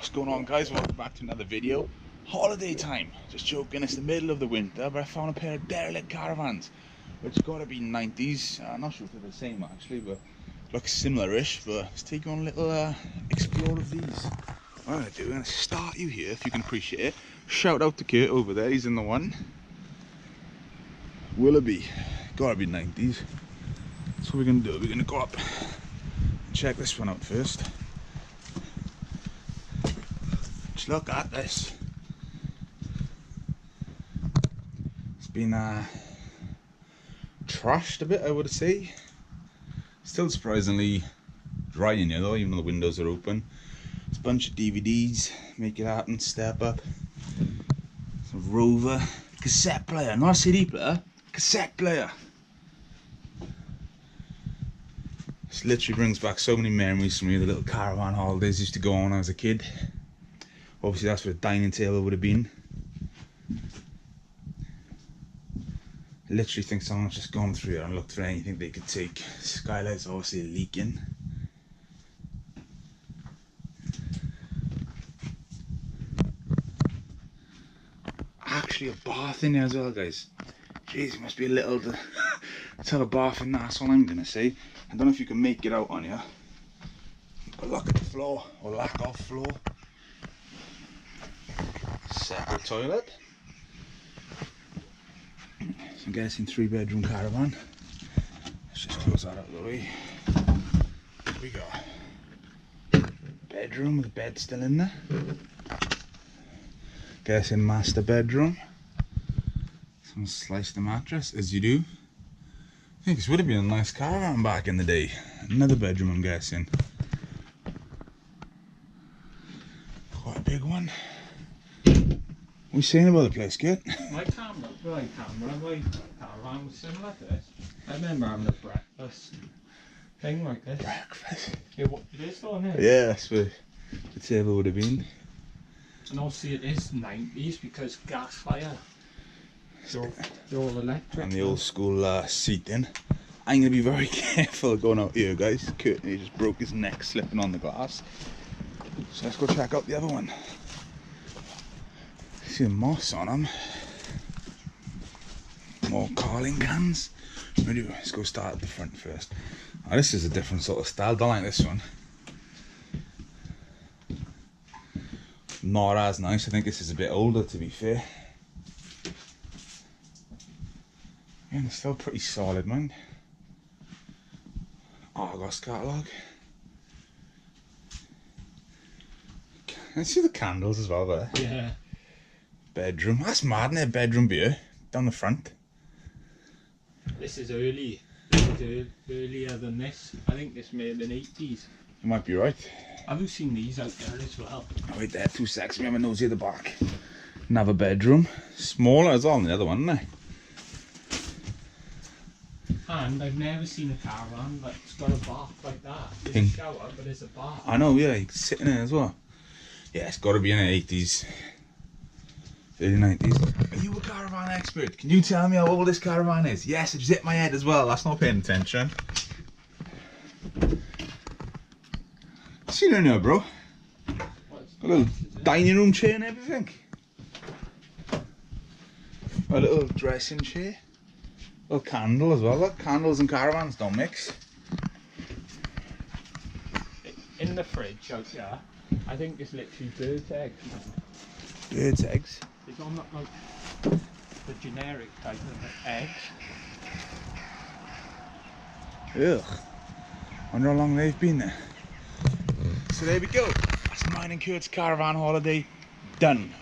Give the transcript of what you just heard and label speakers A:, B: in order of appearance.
A: What's going on, guys? Welcome back to another video. Holiday time. Just joking, it's the middle of the winter, but I found a pair of derelict caravans, which gotta be 90s. I'm not sure if they're the same actually, but look similar-ish. But let's take on a little explore of these. What I'm gonna do, I'm gonna start you here if you can appreciate it. Shout out to Kurt over there, he's in the one. Willoughby, gotta be 90s. That's what we're gonna do. We're gonna go up and check this one out first. Just look at this. It's been trashed a bit, I would say. Still surprisingly dry in here though, even though the windows are open. It's a bunch of DVDs, Make It Happen, Step Up, some Rover, cassette player, not a CD player, cassette player. This literally brings back so many memories for me, the little caravan holidays used to go on when I was a kid. Obviously that's where the dining table would have been. I literally think someone's just gone through here and looked for anything they could take. Skylight's obviously leaking. Actually a bath in there as well, guys. Jeez, it must be a little to have a bath in that, that's all I'm gonna say. I don't know if you can make it out on here, but look at the floor, or lack of floor. Separate toilet. So I'm guessing 3-bedroom caravan. Let's just close that out of the way. Here we go. Bedroom with the bed still in there. Guessing master bedroom. Someone sliced the mattress, as you do. I think this would have been a nice caravan back in the day. Another bedroom, I'm guessing. Quite a big one. What are you saying about the place, kid?
B: My caravan was similar to this. I remember having a breakfast thing like this.
A: Breakfast?
B: Yeah, what it is though, isn't it?
A: Yeah, that's where the table would have been.
B: And obviously it is 90s because gas fire. They're all electric.
A: And the old school seating. I'm going to be very careful going out here, guys. Kurt, he just broke his neck slipping on the glass. So let's go check out the other one. See the moss on them. More carling cans. Let's go start at the front first. Oh, this is a different sort of style. Don't like this one. Not as nice. I think this is a bit older, to be fair. Yeah, they're still pretty solid, man. Argos catalogue. Can you see the candles as well there?
B: Yeah.
A: Bedroom. That's mad, isn't it? Bedroom beer down the front.
B: This is early. This is earlier than this. I think this made in the 80s.
A: You might be right.
B: Have you seen these out there as well?
A: Oh, wait there, 2 seconds. We have a nosy at the back. Another bedroom. Smaller as well than the other one, isn't it?
B: And I've never seen a caravan that's got a bath like that. There's a shower, but it's a bath.
A: I know, yeah, you can sit in it as well. Yeah, it's got to be in the 80s. Early 90s. Are you a caravan expert? Can you tell me how old this caravan is? Yes, it just hit my head as well. That's not paying attention. See you in there, bro. A little dining room chair and everything. A little dressing chair. A little candle as well. Look, candles and caravans don't mix.
B: In the fridge out there, I think it's literally bird's eggs.
A: Bird's eggs?
B: It's on like the generic type of eggs.
A: Ugh. Wonder how long they've been there. So there we go. That's mine and Kurt's caravan holiday done.